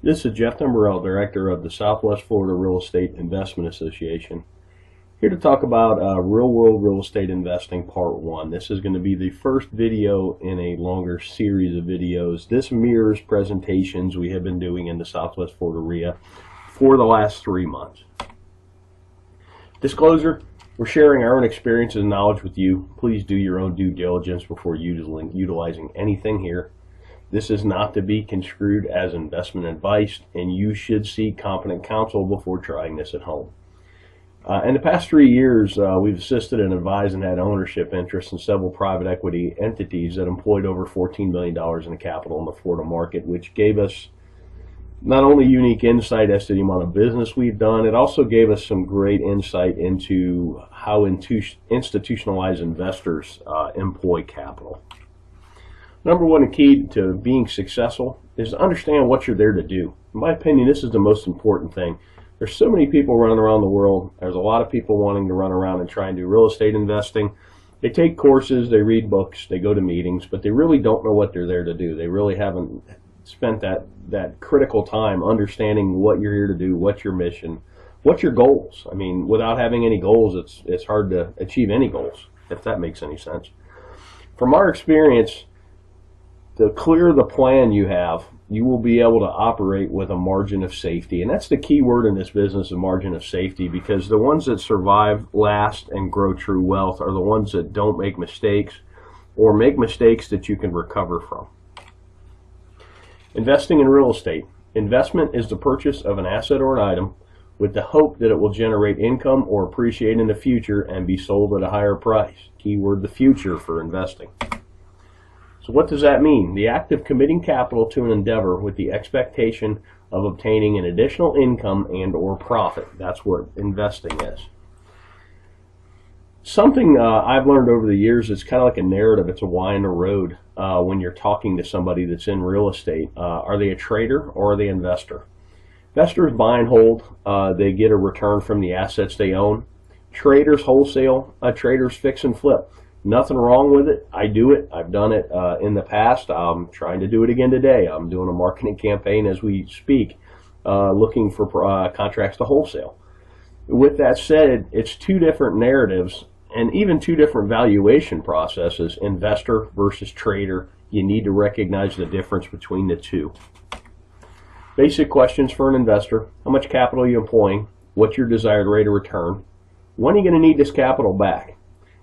This is Jeff Timberell, Director of the Southwest Florida Real Estate Investment Association, here to talk about real-world real estate investing Part 1. This is going to be the first video in a longer series of videos. This mirrors presentations we have been doing in the Southwest Florida REIA for the last 3 months. Disclosure, we're sharing our own experiences and knowledge with you. Please do your own due diligence before utilizing anything here. This is not to be construed as investment advice, and you should seek competent counsel before trying this at home. In the past 3 years, we've assisted and advised and had ownership interests in several private equity entities that employed over $14 million in capital in the Florida market, which gave us not only unique insight as to the amount of business we've done, it also gave us some great insight into how institutionalized investors employ capital. Number one, the key to being successful is to understand what you're there to do. In my opinion, this is the most important thing. There's so many people running around the world. There's a lot of people wanting to run around and try and do real estate investing. They take courses, they read books, they go to meetings, but they really don't know what they're there to do. They really haven't spent that critical time understanding what you're here to do, what's your mission, what's your goals. I mean, without having any goals, it's hard to achieve any goals, if that makes any sense. From our experience, the clearer the plan you have, you will be able to operate with a margin of safety. And that's the key word in this business, a margin of safety, because the ones that survive, last, and grow true wealth are the ones that don't make mistakes or make mistakes that you can recover from. Investing in real estate. Investment is the purchase of an asset or an item with the hope that it will generate income or appreciate in the future and be sold at a higher price. Keyword, the future, for investing. So what does that mean? The act of committing capital to an endeavor with the expectation of obtaining an additional income and or profit. That's what investing is. Something I've learned over the years, it's kind of like a narrative. It's a why in the road when you're talking to somebody that's in real estate. Are they a trader or are they an investor? Investors buy and hold. They get a return from the assets they own. Traders wholesale. Traders fix and flip. Nothing wrong with it. I do it. I've done it in the past. I'm trying to do it again today. I'm doing a marketing campaign as we speak, looking for contracts to wholesale. With that said, it's two different narratives and even two different valuation processes, investor versus trader. You need to recognize the difference between the two. Basic questions for an investor. How much capital are you employing? What's your desired rate of return? When are you going to need this capital back?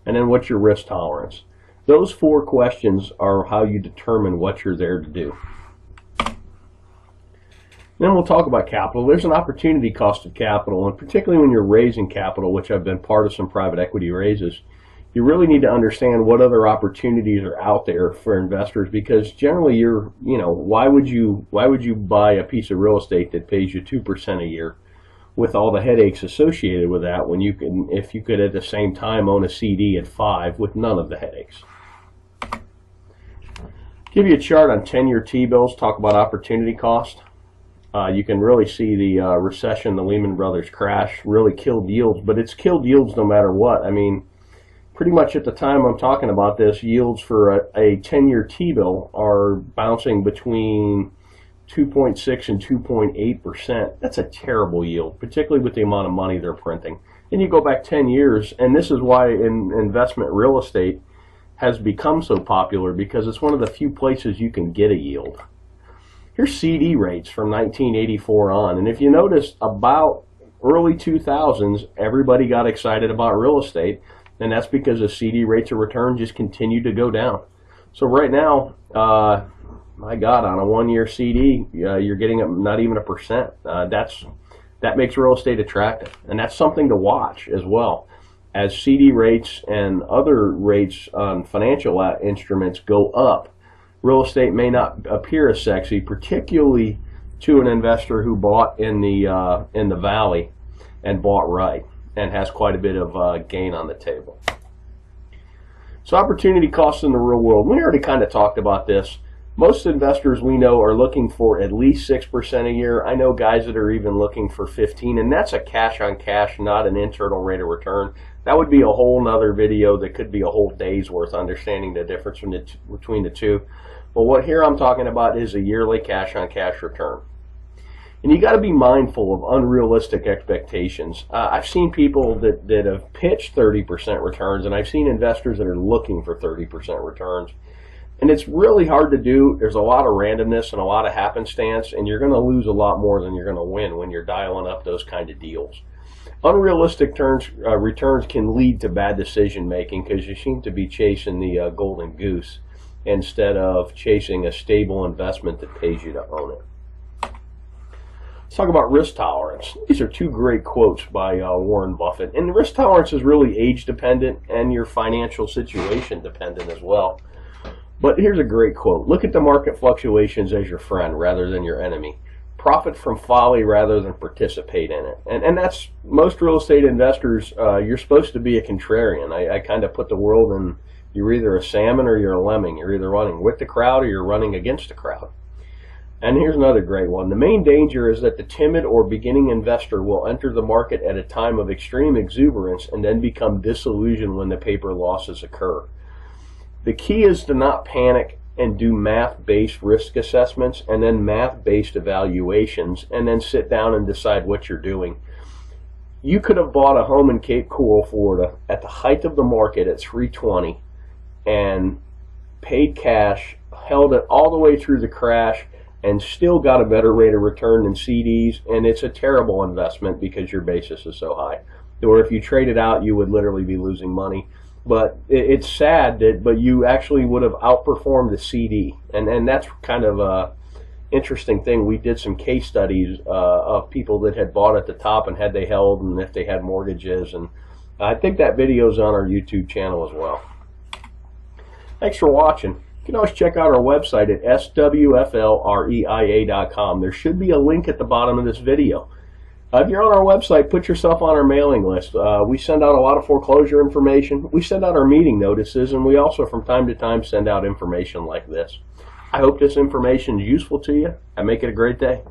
And then what's your risk tolerance? Those 4 questions are how you determine what you're there to do. Then we'll talk about capital. There's an opportunity cost of capital, and particularly when you're raising capital, which I've been part of some private equity raises, you really need to understand what other opportunities are out there for investors, because generally why would you buy a piece of real estate that pays you 2% a year with all the headaches associated with that, when if you could at the same time own a CD at 5 with none of the headaches. Give you a chart on 10-year T-bills, talk about opportunity cost. You can really see the recession, the Lehman Brothers crash really killed yields, but it's killed yields no matter what. I mean, pretty much at the time I'm talking about this, yields for a 10-year T-bill are bouncing between 2.6 and 2.8%. That's a terrible yield, particularly with the amount of money they're printing. And you go back 10 years, and this is why investment real estate has become so popular, because it's one of the few places you can get a yield. Here's CD rates from 1984 on, and if you notice, about early 2000s, everybody got excited about real estate, and that's because the CD rates of return just continued to go down. So right now, my God, on a 1-year CD, you're getting not even 1%. That makes real estate attractive, and that's something to watch as well. As CD rates and other rates on financial instruments go up, real estate may not appear as sexy, particularly to an investor who bought in the valley and bought right and has quite a bit of gain on the table. So opportunity costs in the real world. We already kind of talked about this. Most investors we know are looking for at least 6% a year. I know guys that are even looking for 15%, and that's a cash on cash, not an internal rate of return. That would be a whole nother video that could be a whole day's worth, understanding the difference between the two. But what here I'm talking about is a yearly cash on cash return. And you got to be mindful of unrealistic expectations. I've seen people that have pitched 30% returns, and I've seen investors that are looking for 30% returns. And it's really hard to do. There's a lot of randomness and a lot of happenstance, and you're going to lose a lot more than you're going to win when you're dialing up those kind of deals. Unrealistic returns can lead to bad decision making because you seem to be chasing the golden goose instead of chasing a stable investment that pays you to own it. Let's talk about risk tolerance. These are two great quotes by Warren Buffett. And risk tolerance is really age dependent and your financial situation dependent as well. But here's a great quote. Look at the market fluctuations as your friend rather than your enemy. Profit from folly rather than participate in it. And that's most real estate investors. You're supposed to be a contrarian. I kind of put the world in, you're either a salmon or you're a lemming. You're either running with the crowd or you're running against the crowd. And here's another great one. The main danger is that the timid or beginning investor will enter the market at a time of extreme exuberance and then become disillusioned when the paper losses occur. The key is to not panic and do math-based risk assessments and then math-based evaluations and then sit down and decide what you're doing. You could have bought a home in Cape Coral, Florida at the height of the market at $320 and paid cash, held it all the way through the crash, and still got a better rate of return than CDs, and it's a terrible investment because your basis is so high. Or if you trade it out, you would literally be losing money. But it's sad but you actually would have outperformed the CD, and that's kind of a interesting thing. We did some case studies of people that had bought at the top and had they held and if they had mortgages, and I think that video is on our YouTube channel as well. Thanks for watching. You can always check out our website at swflreia.com. There should be a link at the bottom of this video. If you're on our website, put yourself on our mailing list. We send out a lot of foreclosure information. We send out our meeting notices, and we also from time to time send out information like this. I hope this information is useful to you, and make it a great day.